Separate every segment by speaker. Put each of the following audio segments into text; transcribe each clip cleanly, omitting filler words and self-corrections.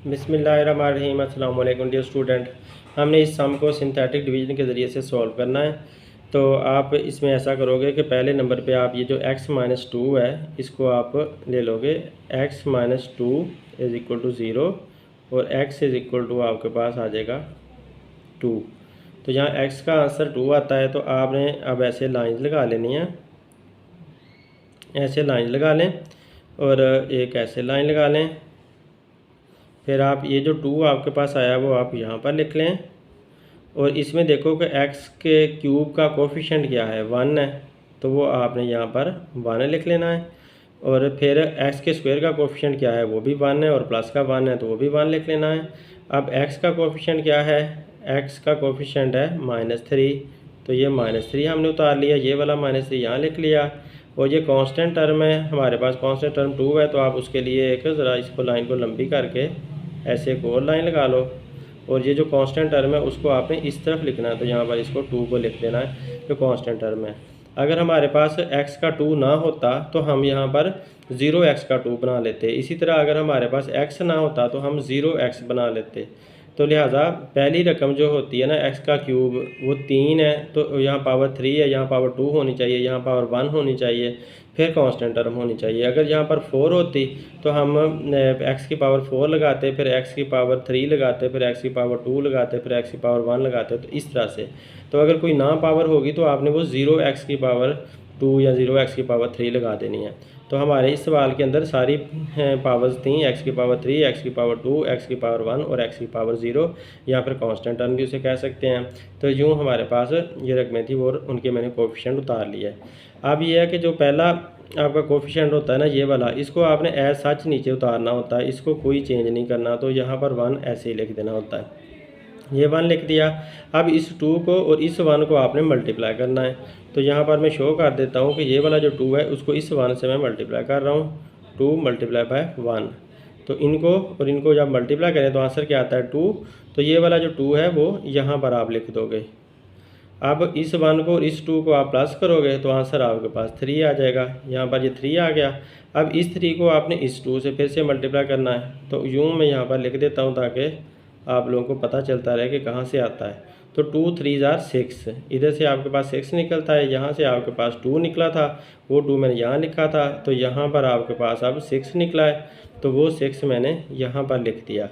Speaker 1: बिस्मिल्लाहिर्रहमानिर्रहीम। अस्सलाम वालेकुम डियर स्टूडेंट। हमने इस सम को सिंथेटिक डिवीजन के ज़रिए से सॉल्व करना है। तो आप इसमें ऐसा करोगे कि पहले नंबर पे आप ये जो x माइनस टू है इसको आप ले लोगे। x minus two is equal to zero और x इज़ इक्वल टू आपके पास आ जाएगा टू। तो यहाँ x का आंसर टू आता है। तो आपने अब ऐसे लाइन लगा लेनी है, ऐसे लाइन लगा लें और एक ऐसे लाइन लगा लें। फिर आप ये जो टू आपके पास आया वो आप यहाँ पर लिख लें और इसमें देखो कि x के क्यूब का कोफिशिएंट क्या है, वन है, तो वो आपने यहाँ पर वन लिख लेना है। और फिर x के स्क्वायर का कोफिशिएंट क्या है, वो भी वन है, और प्लस का वन है तो वो भी वन लिख लेना है। अब x का कोफिशिएंट क्या है, x का कोफिशिएंट है -3, तो ये -3 हमने उतार लिया, ये वाला -3 यहाँ लिख लिया। और ये कांस्टेंट टर्म है हमारे पास, कांस्टेंट टर्म टू है, तो आप उसके लिए एक ज़रा इसको लाइन को लंबी करके ऐसे एक और लाइन लगा लो और ये जो कांस्टेंट टर्म है उसको आपने इस तरफ लिखना है। तो यहाँ पर इसको टू को लिख देना है जो कांस्टेंट टर्म है। अगर हमारे पास x का टू ना होता तो हम यहाँ पर 0x का टू बना लेते। इसी तरह अगर हमारे पास x ना होता तो हम 0x बना लेते। तो लिहाजा पहली रकम जो होती है ना x का क्यूब वो 3 है, तो यहाँ पावर 3 है, यहाँ पावर 2 होनी चाहिए, यहाँ पावर 1 होनी चाहिए, फिर कांस्टेंट टर्म होनी चाहिए। अगर यहाँ पर 4 होती तो हम x की पावर 4 लगाते, फिर x की पावर 3 लगाते, फिर x की पावर 2 लगाते, फिर x की पावर 1 लगाते, तो इस तरह से। तो अगर कोई ना पावर होगी तो आपने वो 0x की पावर 2 या 0x की पावर 3 लगा देनी है। तो हमारे इस सवाल के अंदर सारी पावर्स थी, x की पावर 3, x की पावर 2, x की पावर 1 और x की पावर 0, या फिर कांस्टेंट टर्म भी उसे कह सकते हैं। तो यूँ हमारे पास ये रकमें थी और उनके मैंने कोफिशिएंट उतार लिया है। अब ये है कि जो पहला आपका कोफिशिएंट होता है ना ये वाला, इसको आपने एज सच नीचे उतारना होता है, इसको कोई चेंज नहीं करना। तो यहाँ पर 1 ऐसे ही लिख देना होता है, ये 1 लिख दिया। अब इस 2 को और इस 1 को आपने मल्टीप्लाई करना है। तो यहाँ पर मैं शो कर देता हूँ कि ये वाला जो 2 है उसको इस 1 से मैं मल्टीप्लाई कर रहा हूँ, 2 मल्टीप्लाई बाय 1। तो इनको और इनको जब मल्टीप्लाई करें तो आंसर क्या आता है 2। तो ये वाला जो 2 है वो यहाँ पर आप लिख दोगे। अब इस 1 को और इस 2 को आप प्लस करोगे तो आंसर आपके पास 3 आ जाएगा। यहाँ पर ये 3 आ गया। अब इस 3 को आपने इस 2 से फिर से मल्टीप्लाई करना है। तो यूँ मैं यहाँ पर लिख देता हूँ ताकि आप लोगों को पता चलता रहे कि कहाँ से आता है। तो 2 3 जार 6, इधर से आपके पास 6 निकलता है, यहाँ से आपके पास 2 निकला था, वो 2 मैंने यहाँ लिखा था, तो यहाँ पर आपके पास अब 6 निकला है, तो वो 6 मैंने यहाँ पर लिख दिया।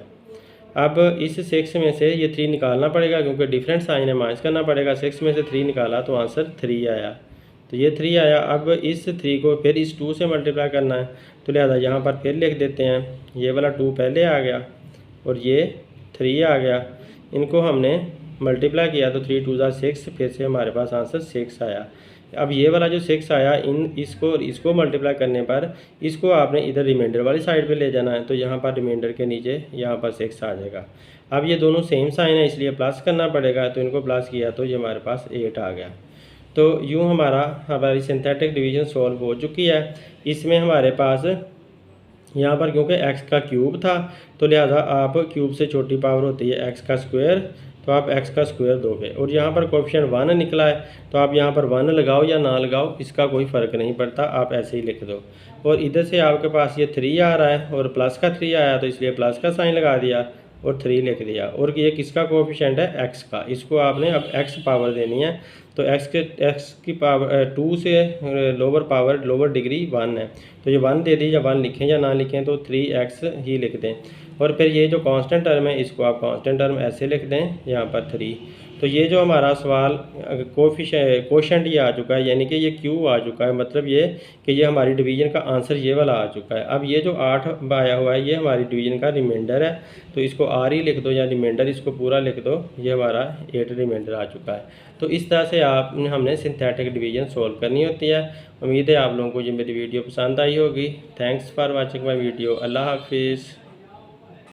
Speaker 1: अब इस 6 में से ये 3 निकालना पड़ेगा क्योंकि डिफरेंट साइन है, माइनस करना पड़ेगा। 6 में से 3 निकाला तो आंसर 3 आया, तो ये 3 आया। अब इस 3 को फिर इस 2 से मल्टीप्लाई करना है, तो लिहाजा यहाँ पर फिर लिख देते हैं, ये वाला 2 पहले आ गया और ये 3 आ गया। इनको हमने मल्टीप्लाई किया तो 3 2 जार 6, फिर से हमारे पास आंसर 6 आया। अब ये वाला जो 6 आया, इसको और इसको मल्टीप्लाई करने पर इसको आपने इधर रिमाइंडर वाली साइड पे ले जाना है। तो यहाँ पर रिमाइंडर के नीचे यहाँ पर 6 आ जाएगा। अब ये दोनों सेम साइन है इसलिए प्लस करना पड़ेगा, तो इनको प्लस किया तो ये हमारे पास 8 आ गया। तो यूँ हमारी सिंथेटिक डिवीजन सॉल्व हो चुकी है। इसमें हमारे पास यहाँ पर क्योंकि x का क्यूब था तो लिहाजा आप क्यूब से छोटी पावर होती है x का स्क्वायर, तो आप x का स्क्वायर दोगे। और यहाँ पर कोएफिशिएंट 1 निकला है तो आप यहाँ पर 1 लगाओ या ना लगाओ इसका कोई फ़र्क नहीं पड़ता, आप ऐसे ही लिख दो। और इधर से आपके पास ये 3 आ रहा है और प्लस का 3 आया तो इसलिए प्लस का साइन लगा दिया और 3 लिख दिया। और ये किसका कोएफिशिएंट है, x का, इसको आपने अब x पावर देनी है। तो x की पावर 2 से लोअर पावर लोअर डिग्री 1 है, तो ये 1 दे दी, या 1 लिखें या ना लिखें तो 3x ही लिख दें। और फिर ये जो कांस्टेंट टर्म है इसको आप कांस्टेंट टर्म ऐसे लिख दें, यहाँ पर 3। तो ये जो हमारा सवाल कोशेंट ये आ चुका है, यानी कि ये क्यू आ चुका है, मतलब ये कि ये हमारी डिवीजन का आंसर ये वाला आ चुका है। अब ये जो 8 आया हुआ है ये हमारी डिवीजन का रिमाइंडर है, तो इसको आर ही लिख दो या रिमाइंडर इसको पूरा लिख दो, ये हमारा 8 रिमाइंडर आ चुका है। तो इस तरह से हमने सिंथेटिक डिवीजन सॉल्व करनी होती है। उम्मीद है आप लोगों को ये मेरी वीडियो पसंद आई होगी। Thanks for watching my video. अल्लाह हाफिज़।